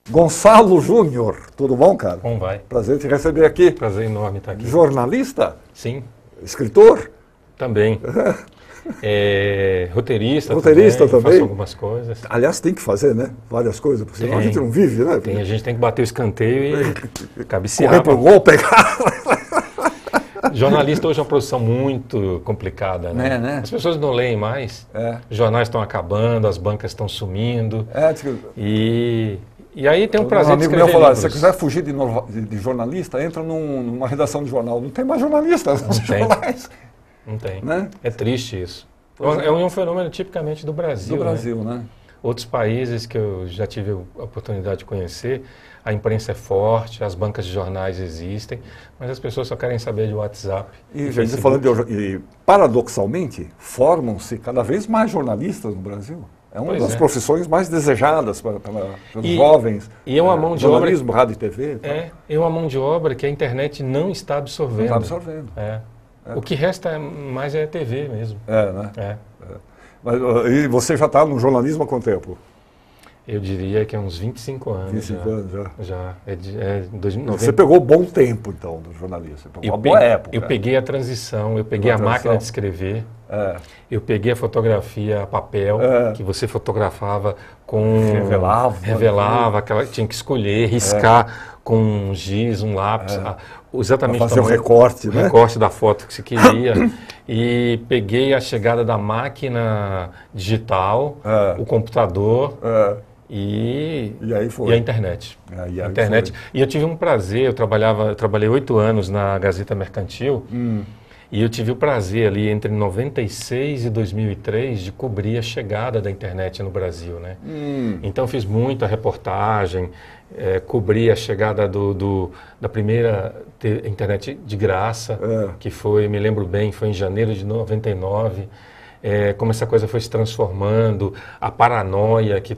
Gonçalo Júnior, tudo bom, cara? Como vai? Prazer te receber aqui. Prazer enorme estar aqui. Jornalista? Sim. Escritor? Também. Roteirista também. Faço algumas coisas. Aliás, tem que fazer, né? Várias coisas, porque senão a gente não vive, né? A gente tem que bater o escanteio e cabecear. Correr pro gol, pegar. Jornalista hoje é uma profissão muito complicada, né? Né? As pessoas não leem mais. Os jornais estão acabando, as bancas estão sumindo. E aí tem um prazer de escrever meu falou, livros. se você quiser fugir de jornalista, entra numa redação de jornal. Não tem mais jornalistas nos jornais. Não tem. Né? É triste isso. É um fenômeno tipicamente do Brasil. Do Brasil, né? Outros países que eu já tive a oportunidade de conhecer, a imprensa é forte, as bancas de jornais existem, mas as pessoas só querem saber de WhatsApp. E paradoxalmente, formam-se cada vez mais jornalistas no Brasil. É uma das profissões mais desejadas pelos jovens. E é uma mão de jornalismo, rádio e TV. É uma mão de obra que a internet não está absorvendo. Não está absorvendo. O que resta mais é a TV mesmo. Né? E você já está no jornalismo há quanto tempo? Eu diria que é uns 25 anos. 25 anos já? Já. Você pegou bom tempo, então, do jornalismo. Você pegou uma boa época. Eu peguei a transição, eu peguei a máquina de escrever, eu peguei a fotografia a papel, que você fotografava com... Revelava, tinha que escolher, riscar com um giz, um lápis, exatamente pra fazer o recorte, né? Recorte da foto que você queria. E peguei a chegada da máquina digital, o computador... E a internet. E eu tive um prazer, eu trabalhei 8 anos na Gazeta Mercantil, e eu tive o prazer ali entre 96 e 2003 de cobrir a chegada da internet no Brasil, né? Então fiz muita reportagem, cobri a chegada da primeira internet de graça, que foi, me lembro bem, foi em janeiro de 99, como essa coisa foi se transformando, a paranoia que...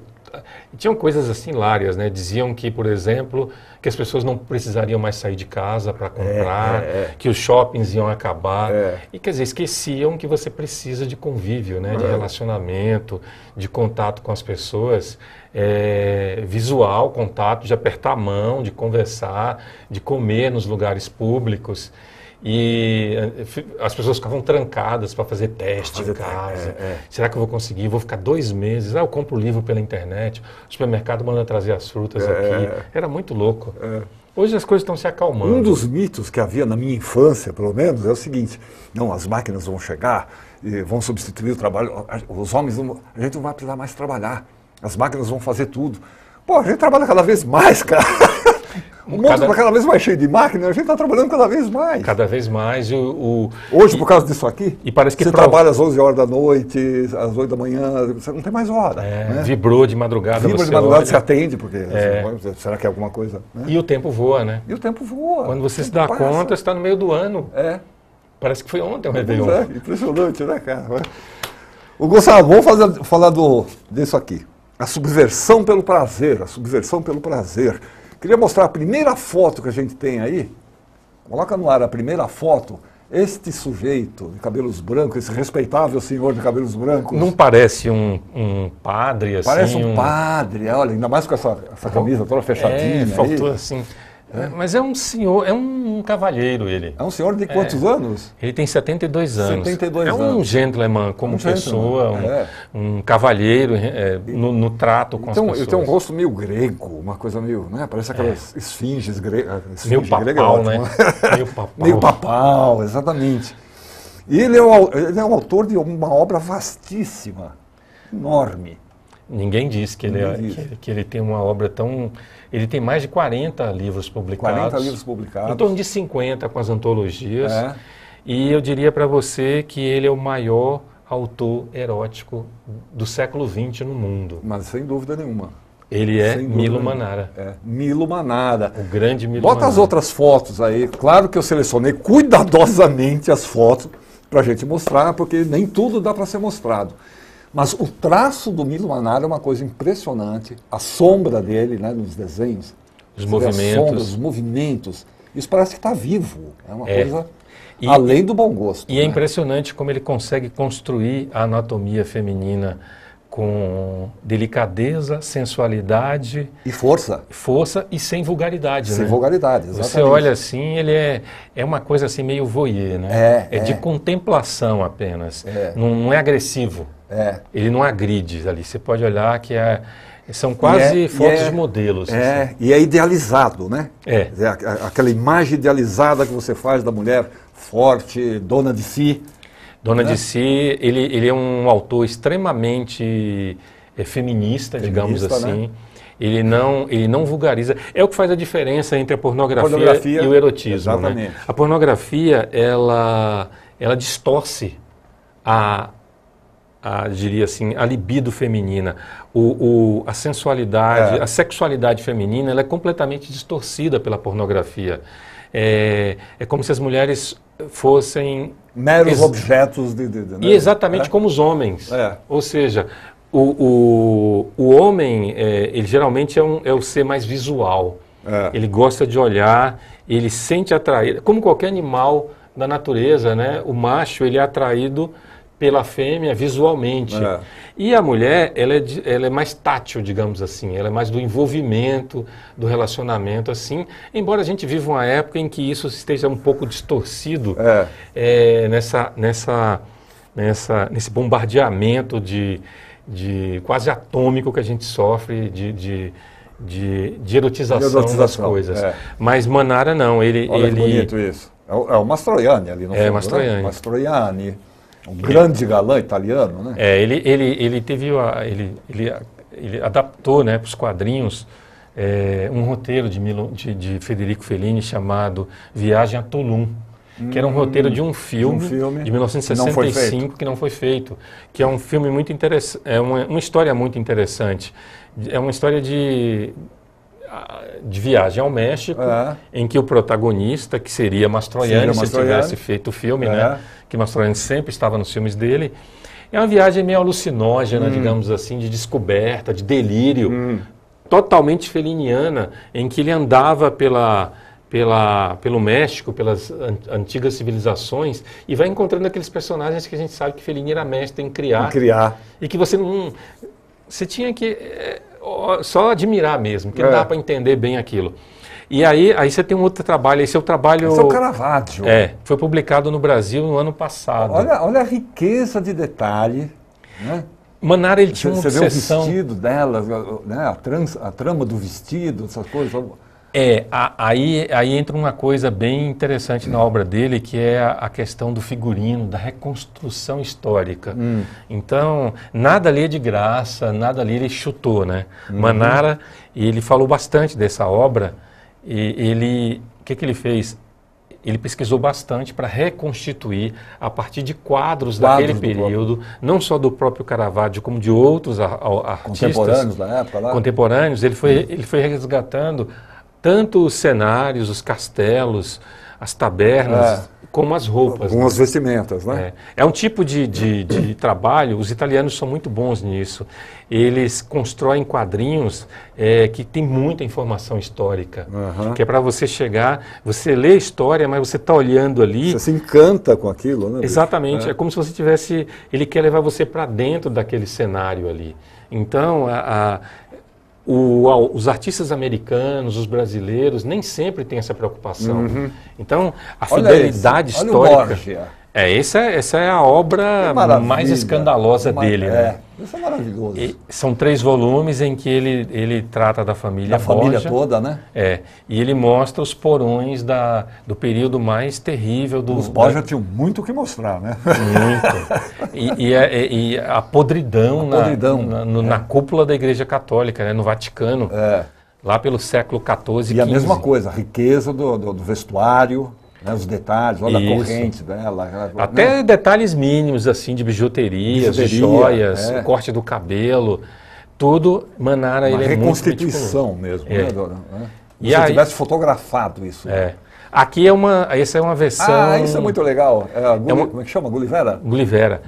Tinham coisas assim hilárias, né? Diziam que, por exemplo, que as pessoas não precisariam mais sair de casa para comprar, que os shoppings iam acabar. E, quer dizer, esqueciam que você precisa de convívio, né? De relacionamento, de contato com as pessoas, visual, contato, de apertar a mão, de conversar, de comer nos lugares públicos. E as pessoas ficavam trancadas para fazer teste em casa. Será que eu vou conseguir? Vou ficar 2 meses. Eu compro o livro pela internet. O supermercado manda trazer as frutas aqui. Era muito louco. Hoje as coisas estão se acalmando. Um dos mitos que havia na minha infância, pelo menos, é o seguinte: não, as máquinas vão chegar e vão substituir o trabalho. Os homens, a gente não vai precisar mais trabalhar. As máquinas vão fazer tudo. Pô, a gente trabalha cada vez mais, cara. O mundo está cada vez mais cheio de máquinas, a gente está trabalhando cada vez mais. Cada vez mais. Hoje, por causa disso aqui, e parece que você trabalha às 11 horas da noite, às 8 da manhã, você não tem mais hora. Né? Vibrou de madrugada. Você atende, porque será que é alguma coisa? Né? E o tempo voa, né? E o tempo voa. Quando você se dá conta, você está no meio do ano. Parece que foi ontem o Réveillon. Impressionante, né, cara? O Gonçalo, vamos falar disso aqui. A subversão pelo prazer, Queria mostrar a primeira foto que a gente tem aí. Coloca no ar a primeira foto. Este sujeito de cabelos brancos, esse respeitável senhor de cabelos brancos. Não parece um padre, assim? Parece um padre, olha, ainda mais com essa camisa toda fechadinha. Faltou assim. Mas é um senhor, é um cavalheiro ele. É um senhor de quantos anos? Ele tem 72 anos. 72 anos. É um gentleman como pessoa, um cavalheiro no trato com as pessoas. Ele tem um rosto meio grego, uma coisa meio, né? Parece aquelas esfinges gregas. Meio papal, né? Meio papal, exatamente. E ele é o autor de uma obra vastíssima, enorme. Ninguém diz que ele tem uma obra tão... Ele tem mais de 40 livros publicados. 40 livros publicados. Em torno de 50 com as antologias. E eu diria para você que ele é o maior autor erótico do século XX no mundo. Mas sem dúvida nenhuma. Ele é Milo Manara. Milo Manara. O grande Milo Manara. Bota as outras fotos aí. Claro que eu selecionei cuidadosamente as fotos para a gente mostrar, porque nem tudo dá para ser mostrado. Mas o traço do Milo Manara é uma coisa impressionante. A sombra dele, né, nos desenhos. Os movimentos. Os movimentos. Isso parece que está vivo. É uma coisa além do bom gosto. E é impressionante como ele consegue construir a anatomia feminina com delicadeza, sensualidade... E força. Força e sem vulgaridade, Sem vulgaridade, exatamente. Você olha assim, ele é uma coisa assim meio voyeur, né? É de contemplação apenas. Não é agressivo. Ele não agride ali. Você pode olhar que são quase fotos de modelos. Assim. E é idealizado, né? Aquela imagem idealizada que você faz da mulher forte, dona de si. Dona de si, ele é um autor extremamente feminista, digamos assim. Né? Ele não vulgariza. É o que faz a diferença entre a pornografia e o erotismo. Exatamente. Né? A pornografia, ela distorce diria assim, a libido feminina. A sensualidade, a sexualidade feminina, ela é completamente distorcida pela pornografia. É como se as mulheres fossem... meros objetos de né? E exatamente como os homens. Ou seja, o homem, ele geralmente é o ser mais visual. Ele gosta de olhar, ele sente atraído. Como qualquer animal da natureza, né? O macho, ele é atraído pela fêmea visualmente. E a mulher, ela é mais tátil, digamos assim, ela é mais do envolvimento, do relacionamento, assim, embora a gente viva uma época em que isso esteja um pouco distorcido nesse bombardeamento de quase atômico que a gente sofre de erotização das coisas. Mas Manara não, Olha que bonito isso. É o Mastroianni ali no fundo, Mastroianni. Né? Mastroianni. Um grande galã italiano, né? Ele adaptou, né, para os quadrinhos um roteiro de Federico Fellini chamado Viagem a Tulum, que era um roteiro de um filme de 1965 que não foi feito, que é um filme muito interessante, é uma história muito interessante. É uma história de viagem ao México, em que o protagonista, que seria Mastroianni, se tivesse feito o filme, né? Que Mastroianni sempre estava nos filmes dele, é uma viagem meio alucinógena, digamos assim, de descoberta, de delírio, totalmente feliniana, em que ele andava pelo México, pelas antigas civilizações, e vai encontrando aqueles personagens que a gente sabe que Fellini era mestre em criar. E que você não... Você tinha que só admirar mesmo, que não dá para entender bem aquilo. E aí você tem um outro trabalho, esse é o trabalho... Esse é o Caravaggio. Foi publicado no Brasil no ano passado. Olha a riqueza de detalhe, né? Manara, ele tinha uma obsessão... Você vê o vestido dela, né? A trama do vestido, essas coisas... Aí entra uma coisa bem interessante na obra dele, que é a questão do figurino, da reconstrução histórica. Então, nada ali é de graça, nada ali ele chutou, né? Manara, ele falou bastante dessa obra, e o que ele fez? Ele pesquisou bastante para reconstituir, a partir de quadros daquele período, não só do próprio Caravaggio, como de outros artistas contemporâneos da época lá. Contemporâneos, ele foi resgatando tanto os cenários, os castelos, as tabernas, como as roupas. Com as vestimentas, né? É um tipo de trabalho, os italianos são muito bons nisso. Eles constroem quadrinhos que tem muita informação histórica, que é para você chegar, você lê a história, mas você está olhando ali... Você se encanta com aquilo, né? Exatamente, é como se você tivesse... Ele quer levar você para dentro daquele cenário ali. Então, os artistas americanos, os brasileiros, nem sempre têm essa preocupação. Então, a fidelidade histórica... Essa é a obra mais escandalosa dele. Né? Isso é maravilhoso. São 3 volumes em que ele trata da família Borgia. Da família toda, né? E ele mostra os porões do período mais terrível. Os Borgia tinham muito o que mostrar, né? Muito. E a podridão, na cúpula da Igreja Católica, né? No Vaticano, lá pelo século XIV e XV. E a mesma coisa, a riqueza do vestuário... Né, os detalhes, olha a corrente dela. Até detalhes mínimos, assim, de bijuterias, de joias, o corte do cabelo, tudo, Manara, ele é muito reconstituição mesmo, né, Dora? Se você tivesse fotografado isso. Aqui essa é uma versão... isso é muito legal. Como é que chama? Gullivera? Gullivera.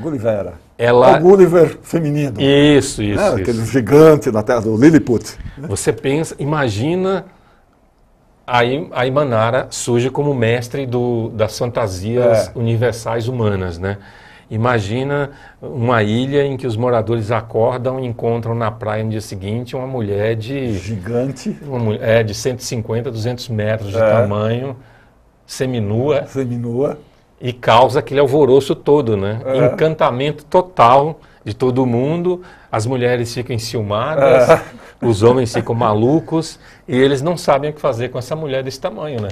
O Gulliver feminino. Isso. Aquele gigante na terra do Lilliput. Você imagina... Aí Manara surge como mestre das fantasias universais humanas, né? Imagina uma ilha em que os moradores acordam e encontram na praia no dia seguinte uma mulher de... Gigante. Uma mulher de 150, 200 metros de tamanho, seminua. Seminua. E causa aquele alvoroço todo, né? Encantamento total de todo mundo. As mulheres ficam enciumadas, os homens ficam malucos e eles não sabem o que fazer com essa mulher desse tamanho, né?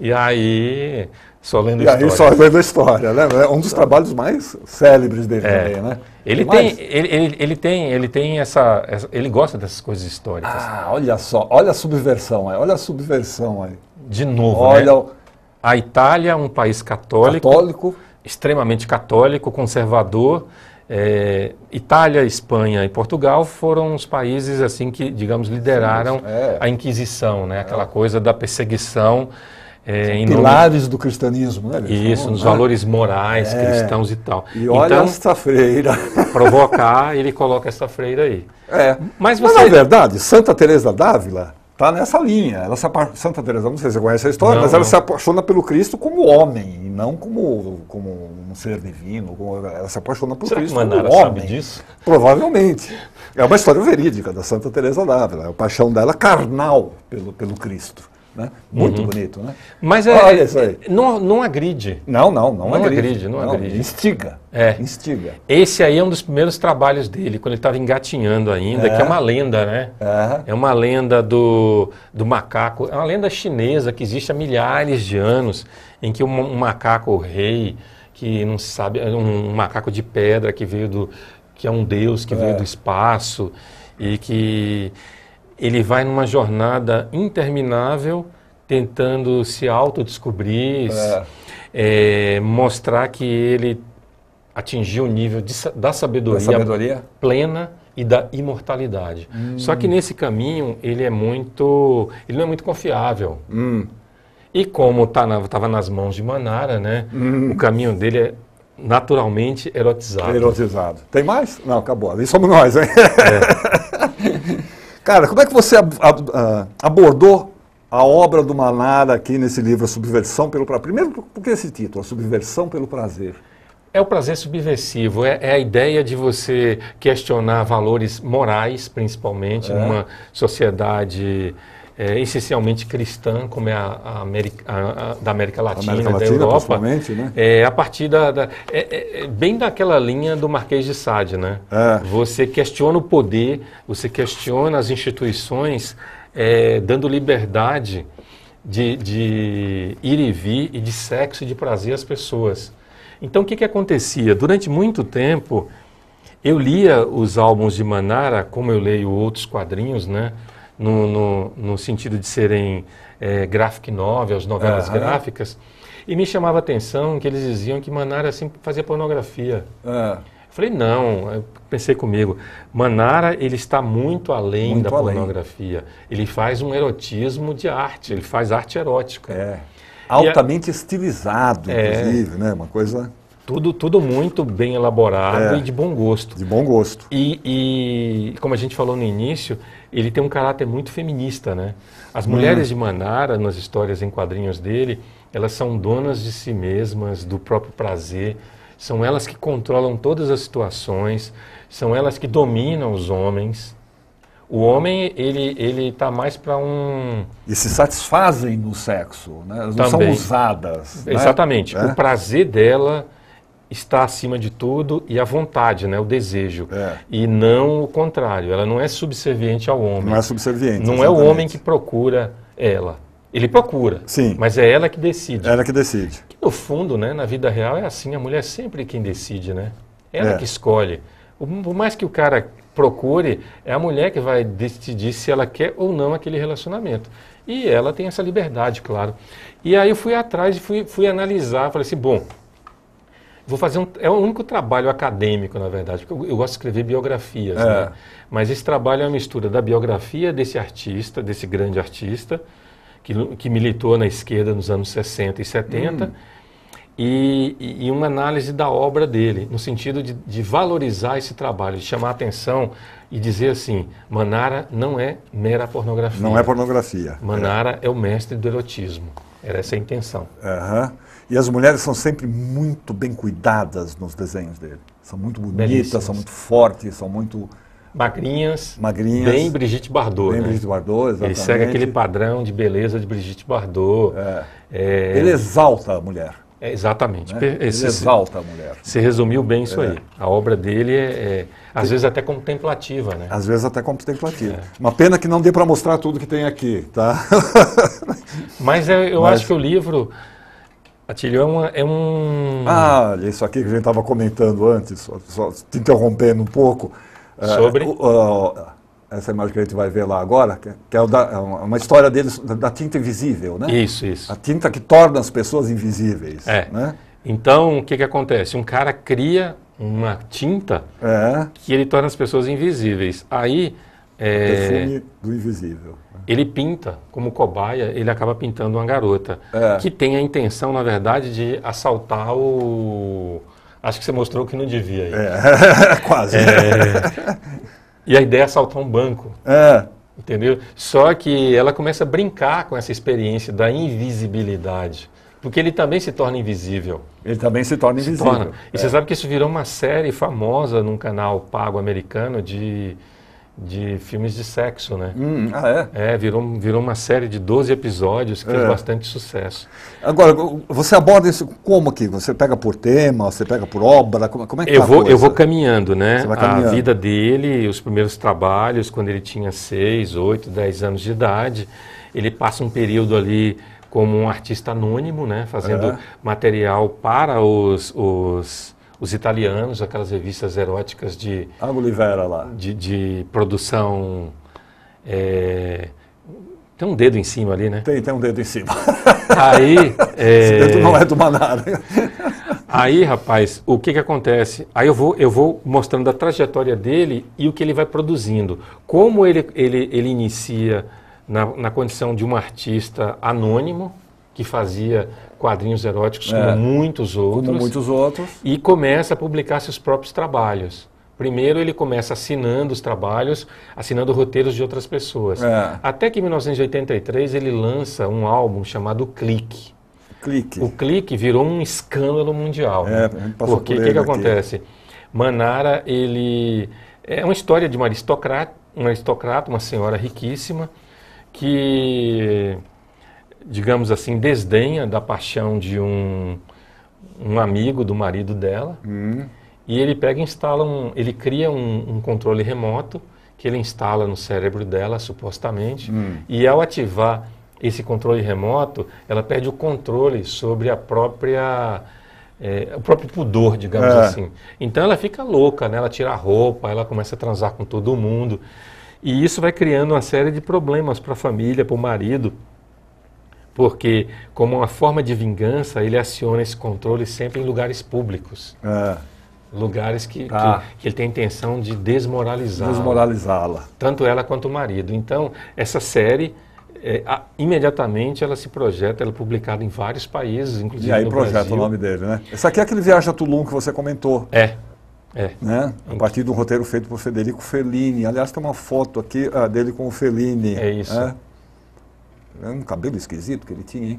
E aí... Só lendo história. E aí só lendo a história, né? É um dos trabalhos mais célebres dele também, né? Ele tem essa... Ele gosta dessas coisas históricas. Olha só, olha a subversão aí, olha a subversão aí. De novo, olha né? A Itália, um país católico, extremamente católico, conservador. Itália, Espanha e Portugal foram os países assim que, digamos, lideraram a Inquisição, né? Aquela coisa da perseguição. Pilares do cristianismo, né? Isso, nos valores morais cristãos e tal. E olha então, esta freira. Provocar, ele coloca essa freira aí. Mas na verdade, Santa Teresa d'Ávila está nessa linha. Santa Teresa, não sei se você conhece a história, mas ela se apaixona pelo Cristo como homem, e não como um ser divino. Ela se apaixona por Cristo como homem. Sabe disso? Provavelmente. É uma história verídica da Santa Teresa d'Ávila. A paixão dela carnal pelo Cristo. Né? Muito bonito, né? Mas olha isso aí. Não agride. Não agride. Instiga. Instiga. Esse aí é um dos primeiros trabalhos dele, quando ele estava engatinhando ainda, que é uma lenda, né? É uma lenda do macaco, é uma lenda chinesa que existe há milhares de anos, em que um macaco rei, que não se sabe, um macaco de pedra que é um deus que veio do espaço e que ele vai numa jornada interminável, tentando se autodescobrir, mostrar que ele atingiu o nível da sabedoria plena e da imortalidade. Só que nesse caminho ele não é muito confiável. E como estava nas mãos de Manara, né, o caminho dele é naturalmente erotizado. Tem mais? Não, acabou. Ali somos nós, hein? Cara, como é que você abordou a obra do Manara aqui nesse livro, A Subversão pelo Prazer? Primeiro, por que esse título, A Subversão pelo Prazer? É o prazer subversivo, é a ideia de você questionar valores morais, principalmente, numa sociedade essencialmente cristã, como é da América Latina, da Europa, né? A partir bem daquela linha do Marquês de Sade, né? Você questiona o poder, você questiona as instituições, dando liberdade de ir e vir e de sexo e de prazer às pessoas. Então, o que acontecia? Durante muito tempo, eu lia os álbuns de Manara, como eu leio outros quadrinhos, né? No sentido de serem graphic novels, novelas gráficas, e me chamava a atenção que eles diziam que Manara sempre fazia pornografia. Eu falei, não, eu pensei comigo, Manara ele está muito além da pornografia, ele faz um erotismo de arte, ele faz arte erótica. Altamente estilizado, inclusive, né? Uma coisa... Tudo muito bem elaborado e de bom gosto. De bom gosto. E como a gente falou no início, ele tem um caráter muito feminista, né? As mulheres de Manara, nas histórias em quadrinhos dele, elas são donas de si mesmas, do próprio prazer, são elas que controlam todas as situações, são elas que dominam os homens. O homem, ele está mais para E se satisfazem no sexo, né? Elas não são usadas. Exatamente. Né? O prazer dela está acima de tudo e a vontade, né? O desejo. E não o contrário. Ela não é subserviente ao homem. Não é subserviente. Não é o homem que procura ela. Ele procura, mas é ela que decide. Ela que decide. Que, no fundo, né, na vida real é assim, a mulher é sempre quem decide, né? Ela que escolhe. Por mais que o cara procure, é a mulher que vai decidir se ela quer ou não aquele relacionamento. E ela tem essa liberdade, claro. E aí eu fui atrás e fui analisar, falei assim, bom, vou fazer é o único trabalho acadêmico, na verdade, porque eu gosto de escrever biografias, né? Mas esse trabalho é uma mistura da biografia desse artista, desse grande artista, que militou na esquerda nos anos 60 e 70, e uma análise da obra dele, no sentido de valorizar esse trabalho, de chamar a atenção e dizer assim, Manara não é mera pornografia. Não é pornografia. Manara é o mestre do erotismo. Era essa a intenção. E as mulheres são sempre muito bem cuidadas nos desenhos dele. São muito bonitas, são muito fortes, são muito... Magrinhas, bem Brigitte Bardot. Bem, né? Brigitte Bardot, exatamente. Ele segue aquele padrão de beleza de Brigitte Bardot. Ele exalta a mulher. Exatamente. Né? Ele exalta a mulher. Você resumiu bem isso aí. A obra dele às vezes até contemplativa, né? Às vezes até contemplativa. Uma pena que não dê para mostrar tudo que tem aqui, tá? Mas eu acho que o livro, Atílio, é um... Ah, isso aqui que a gente estava comentando antes, só te interrompendo um pouco. Sobre? Essa imagem que a gente vai ver lá agora, que é uma história deles, da tinta invisível, né? Isso. A tinta que torna as pessoas invisíveis. Né? Então, o que acontece? Um cara cria uma tinta que ele torna as pessoas invisíveis. Aí... O perfume do invisível. Ele pinta, como cobaia, ele acaba pintando uma garota, que tem a intenção, na verdade, de assaltar o... Acho que você mostrou que não devia aí. Quase. E a ideia é assaltar um banco. Entendeu? Só que ela começa a brincar com essa experiência da invisibilidade. Porque ele também se torna invisível. Ele também se torna invisível. E você sabe que isso virou uma série famosa num canal pago americano de filmes de sexo, né? Virou uma série de 12 episódios que fez bastante sucesso. Agora, você aborda isso como aqui? Você pega por tema, você pega por obra? Como é que eu vou caminhando, né? Você vai caminhando. A vida dele, os primeiros trabalhos, quando ele tinha 6, 8, 10 anos de idade, ele passa um período ali como um artista anônimo, né? Fazendo material para os italianos, aquelas revistas eróticas de... A Olivera lá. De produção... tem um dedo em cima ali, né? Tem um dedo em cima. Aí... Esse dedo não é do Manara. Aí, rapaz, o que acontece? Aí eu vou mostrando a trajetória dele e o que ele vai produzindo. Como ele inicia na condição de um artista anônimo, que fazia quadrinhos eróticos como muitos outros. E começa a publicar seus próprios trabalhos. Primeiro ele começa assinando os trabalhos, assinando roteiros de outras pessoas. Até que em 1983 ele lança um álbum chamado Clique. O Clique virou um escândalo mundial. Porque o que acontece? Manara, ele é uma história de uma aristocrata, uma senhora riquíssima, que, digamos assim, desdenha da paixão de um amigo do marido dela. E ele pega e ele cria um controle remoto que ele instala no cérebro dela, supostamente, e ao ativar esse controle remoto, ela perde o controle sobre o próprio pudor, digamos assim. Então ela fica louca, né? Ela tira a roupa, ela começa a transar com todo mundo. E isso vai criando uma série de problemas para a família, para o marido, porque, como uma forma de vingança, ele aciona esse controle sempre em lugares públicos. Lugares que ele tem a intenção de desmoralizá-la. Tanto ela quanto o marido. Então, essa série, imediatamente ela se projeta, ela é publicada em vários países, inclusive no Brasil. E aí projeta o nome dele, né? Esse aqui é aquele Viagem a Tulum que você comentou. Né? A partir de um roteiro feito por Federico Fellini. Aliás, tem uma foto aqui dele com o Fellini. É isso. É um cabelo esquisito que ele tinha, hein?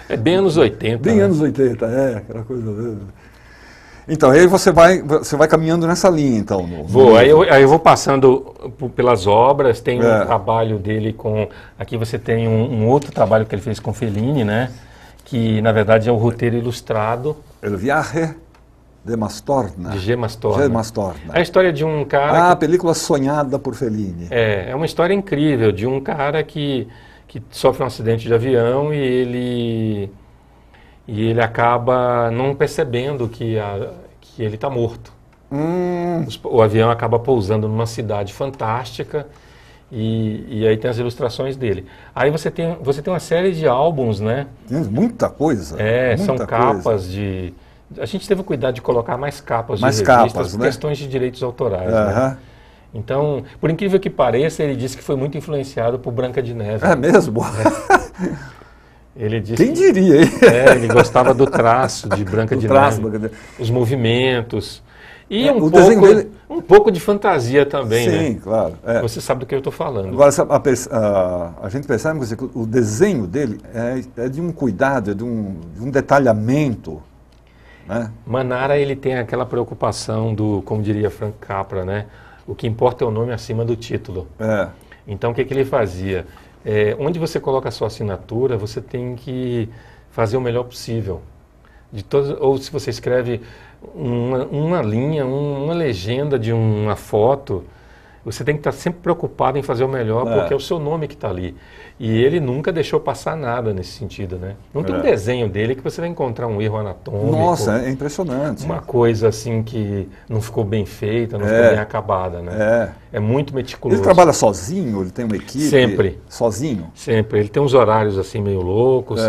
É bem anos 80. Bem anos 80, aquela coisa. Então, aí você vai caminhando nessa linha, então. Aí eu vou passando pelas obras, tem um trabalho dele com... Aqui você tem um outro trabalho que ele fez com Fellini, né? Que, na verdade, é o roteiro ilustrado. El Viaje de Mastorna. De G. Mastorna. É a história de um cara... A película sonhada por Fellini. É uma história incrível de um cara que sofre um acidente de avião e ele acaba não percebendo que ele está morto. O avião acaba pousando numa cidade fantástica e aí tem as ilustrações dele. Aí você tem uma série de álbuns, né? Tem muita coisa. São capas de... A gente teve o cuidado de colocar mais capas de revistas por questões de direitos autorais, né? Então, por incrível que pareça, ele disse que foi muito influenciado por Branca de Neve. É mesmo? Ele disse Quem diria, hein? Ele gostava do traço de Branca de Neve, os movimentos. E um pouco de fantasia também, né? Sim, claro. Você sabe do que eu estou falando. Agora, a gente percebe que o desenho dele é de um cuidado, é de um detalhamento. Né? Manara, ele tem aquela preocupação do, como diria Frank Capra, né? O que importa é o nome acima do título. Então, o que ele fazia? Onde você coloca a sua assinatura, você tem que fazer o melhor possível. Ou se você escreve uma linha, uma legenda de uma foto, você tem que estar sempre preocupado em fazer o melhor, porque é o seu nome que está ali. E ele nunca deixou passar nada nesse sentido, né? Não tem um desenho dele que você vai encontrar um erro anatômico. Nossa, é impressionante. Uma coisa assim que não ficou bem feita, não ficou bem acabada, né? É muito meticuloso. Ele trabalha sozinho? Ele tem uma equipe? Sempre. Sozinho? Sempre. Ele tem uns horários assim meio loucos.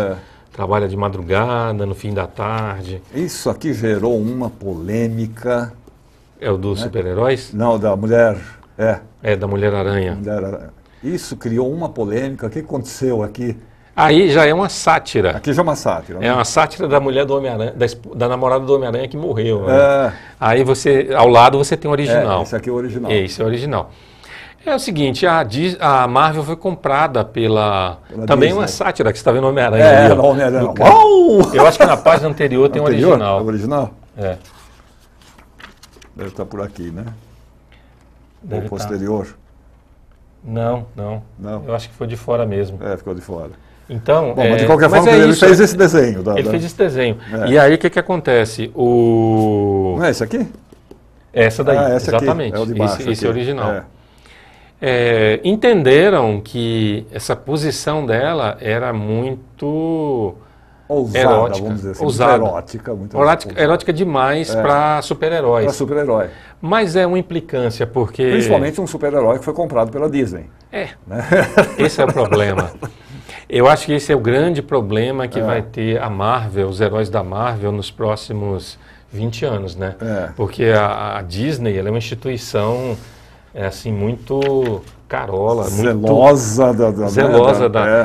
Trabalha de madrugada, no fim da tarde. Isso aqui gerou uma polêmica. É o dos super-heróis? Não, da mulher. Da Mulher-Aranha. Isso criou uma polêmica. O que aconteceu aqui? Aí já é uma sátira. Aqui já é uma sátira. É uma sátira da mulher do Homem-Aranha, da namorada do Homem-Aranha que morreu. Né? Aí ao lado você tem o original. Esse aqui é o original. Esse é o original. É o seguinte, a Marvel foi comprada pela também Disney. Uma sátira, que você está vendo o Homem-Aranha ali. Homem-Aranha. Eu acho que na página anterior tem o original. É o original? Deve estar por aqui, né? Ou posterior? Não. Eu acho que foi de fora mesmo. Ficou de fora. Então, mas de qualquer forma, ele fez esse desenho. Ele fez esse desenho. E aí, o que acontece? Não é esse aqui? Essa daí, esse exatamente. Aqui. É o de baixo. Esse é original. Entenderam que essa posição dela era muito ousada, erótica, vamos dizer assim, muito erótica demais para super-heróis. Para super-herói. Mas é uma implicância, porque... Principalmente um super-herói que foi comprado pela Disney. Né? Esse é o problema. Eu acho que esse é o grande problema que vai ter a Marvel, os heróis da Marvel, nos próximos 20 anos, né? Porque a Disney, ela é uma instituição... assim, muito carola, zelosa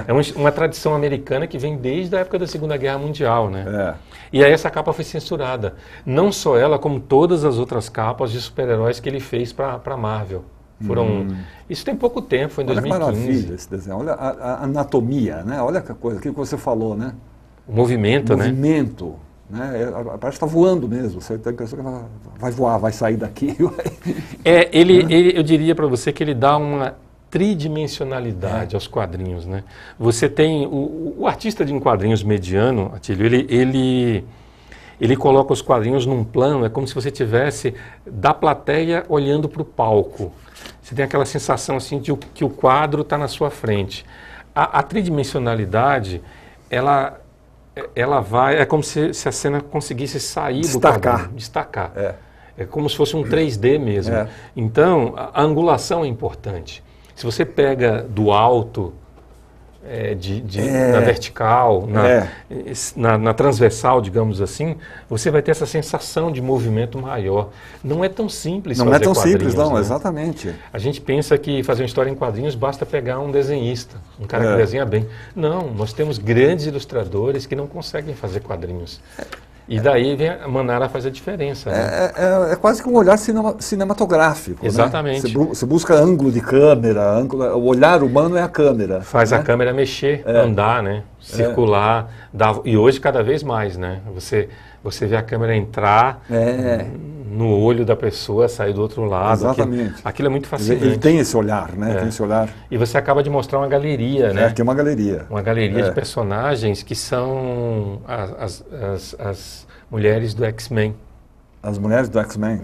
é uma tradição americana que vem desde a época da Segunda Guerra Mundial, né? E aí essa capa foi censurada. Não só ela, como todas as outras capas de super-heróis que ele fez para a Marvel. Isso tem pouco tempo, foi em 2015. Olha que maravilha esse desenho, olha a anatomia, né? Olha que coisa, aquilo que você falou, né? O movimento, né? Né? Parece que está voando mesmo. Você tem a impressão que vai voar, vai sair daqui. Eu diria para você que ele dá uma tridimensionalidade aos quadrinhos, né? Você tem o artista de quadrinhos mediano, Atílio, ele coloca os quadrinhos num plano, é como se você tivesse da plateia olhando para o palco. Você tem aquela sensação assim de que o quadro está na sua frente. A tridimensionalidade, ela vai, é como se a cena conseguisse sair do quadro, destacar. É como se fosse um 3D mesmo. Então, a angulação é importante. Se você pega do alto, na vertical, na transversal, digamos assim, você vai ter essa sensação de movimento maior. Não é tão simples fazer quadrinhos. Não é tão simples, não, né? Exatamente. A gente pensa que fazer uma história em quadrinhos basta pegar um desenhista, um cara que desenha bem. Não, nós temos grandes ilustradores que não conseguem fazer quadrinhos. E daí a Manara faz a diferença. Né? É quase que um olhar cinematográfico. Exatamente. Né? Você busca ângulo de câmera, o olhar humano é a câmera. Faz a câmera mexer, andar, né? Circular. E hoje cada vez mais, né? Você vê a câmera entrar no olho da pessoa, sair do outro lado. Exatamente. Aquilo é muito fascinante. Ele tem esse olhar, né? Tem esse olhar. E você acaba de mostrar uma galeria, né? Tem uma galeria. Uma galeria de personagens que são as mulheres do X-Men. As mulheres do X-Men?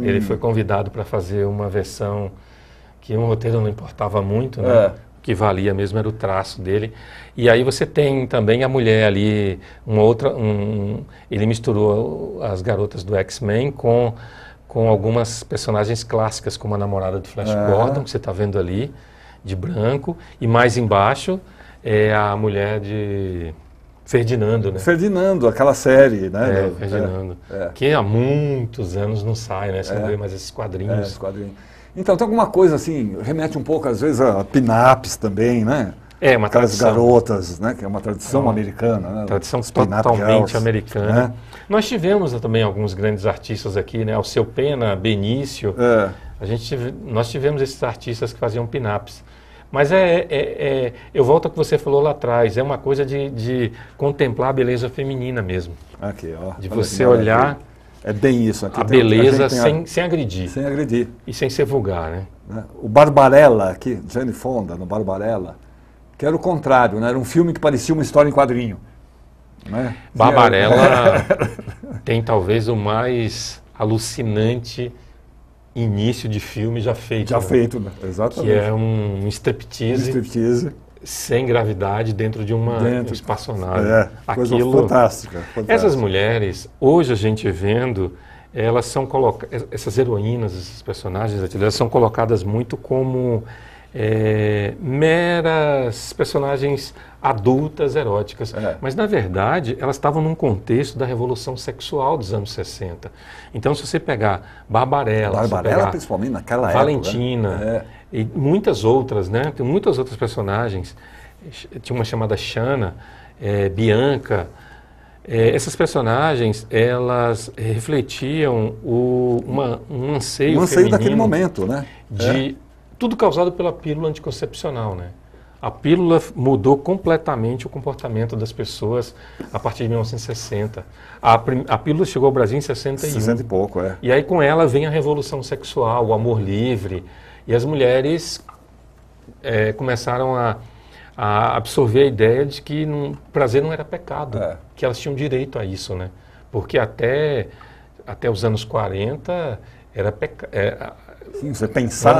Ele foi convidado para fazer uma versão que o roteiro não importava muito, né? O que valia mesmo era o traço dele. E aí você tem também a mulher ali, ele misturou as garotas do X-Men com algumas personagens clássicas, como a namorada do Flash Gordon, que você está vendo ali, de branco, e mais embaixo é a mulher de Ferdinando, né? Ferdinando, aquela série, né? Ferdinando. Que há muitos anos não sai, né? Você não vê mais esses quadrinhos. Então, tem alguma coisa assim, remete um pouco, às vezes, a pin-ups também, né? uma aquelas tradição. Garotas, né? Que é uma tradição americana. Né? Tradição totalmente americana. Né? Nós tivemos também alguns grandes artistas aqui, né? Alceu Pena, Benício. Nós tivemos esses artistas que faziam pin-ups. Mas eu volto ao que você falou lá atrás, é uma coisa de contemplar a beleza feminina mesmo. Aqui, ó. De você olhar... É bem isso. Aqui a beleza sem agredir. Sem agredir. E sem ser vulgar, né? O Barbarella, aqui, Jane Fonda, no Barbarella, que era o contrário, né? Era um filme que parecia uma história em quadrinho. Né? Barbarella tem talvez o mais alucinante início de filme já feito. Já feito, né? Exatamente. Que é um striptease sem gravidade dentro de uma espaçonave. Coisa fantástica. Essas mulheres, hoje a gente vendo, elas são colocadas, essas heroínas, esses personagens, elas são colocadas muito como meras personagens adultas, eróticas. Mas, na verdade, elas estavam num contexto da revolução sexual dos anos 60. Então, se você pegar Barbarella, principalmente naquela Valentina, época, e muitas outras, né? Tem muitas outras personagens. Tinha uma chamada Xana, Bianca. Essas personagens, elas refletiam um anseio feminino daquele momento, né? Tudo causado pela pílula anticoncepcional, né? A pílula mudou completamente o comportamento das pessoas a partir de 1960. A pílula chegou ao Brasil em 61. 60 e pouco, E aí com ela vem a revolução sexual, o amor livre. E as mulheres começaram a absorver a ideia de que prazer não era pecado, que elas tinham direito a isso, né? Porque até os anos 40 era pecado. Sim, você pensar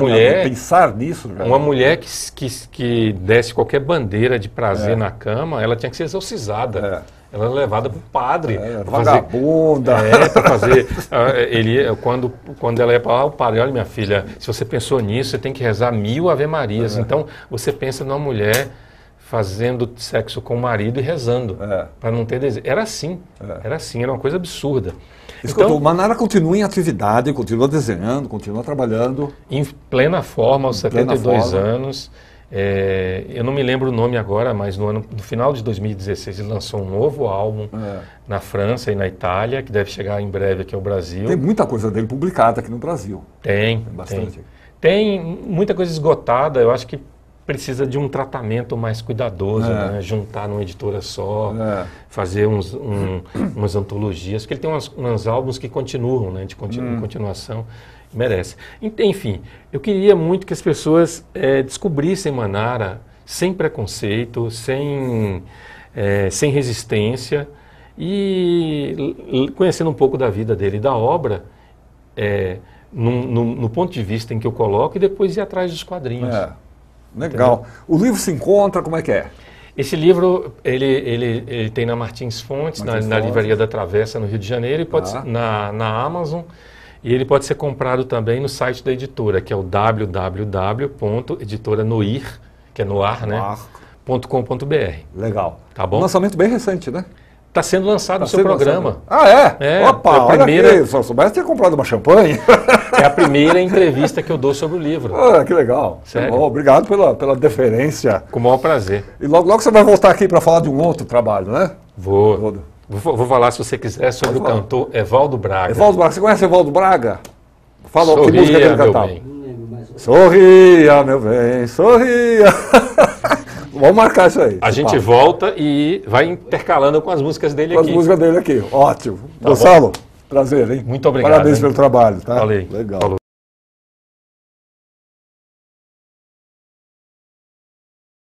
nisso. Uma mulher que desse qualquer bandeira de prazer na cama, ela tinha que ser exorcizada. Ela era levada para o padre. Vagabunda. Para fazer. Quando ela ia para lá, o padre, olha minha filha, se você pensou nisso, você tem que rezar 1000 Ave-Marias. Então, você pensa numa mulher fazendo sexo com o marido e rezando, para não ter desejo. Era assim, era uma coisa absurda. Então, o Manara continua em atividade, continua desenhando, continua trabalhando. Em plena forma, aos 72 anos. Eu não me lembro o nome agora, mas no final de 2016 ele lançou um novo álbum na França e na Itália, que deve chegar em breve aqui ao Brasil. Tem muita coisa dele publicada aqui no Brasil. Tem bastante. Tem muita coisa esgotada, eu acho que precisa de um tratamento mais cuidadoso, né? Juntar numa editora só, fazer umas antologias, porque ele tem uns álbuns que continuam, né? De continuação, merece. Enfim, eu queria muito que as pessoas descobrissem Manara sem preconceito, sem resistência, e conhecendo um pouco da vida dele e da obra, no ponto de vista em que eu coloco, e depois ir atrás dos quadrinhos. Legal. Entendeu? O livro se encontra, como é que é? Esse livro, ele tem na Martins Fontes, na Livraria da Travessa, no Rio de Janeiro, e pode ser na Amazon, e ele pode ser comprado também no site da editora, que é o www.editoranoir, que é noir, né? .com.br. Legal. Tá bom? Um lançamento bem recente, né? Está sendo lançado no seu programa. Opa, a primeira... Se eu soubesse, tinha comprado uma champanhe. É a primeira entrevista que eu dou sobre o livro. Que legal. Sério? Bom, obrigado pela deferência. Com o maior prazer. E logo você vai voltar aqui para falar de um outro trabalho, né? Vou falar, se você quiser, sobre o cantor Evaldo Braga. Evaldo Braga. Você conhece Evaldo Braga? Fala que música ele cantava. Sorria, meu bem, sorria. Vamos marcar isso aí. A gente volta e vai intercalando com as músicas dele aqui. Com as músicas dele aqui, ótimo. Gonçalo, prazer, hein? Muito obrigado. Parabéns pelo trabalho, tá? Valeu. Legal. Falou.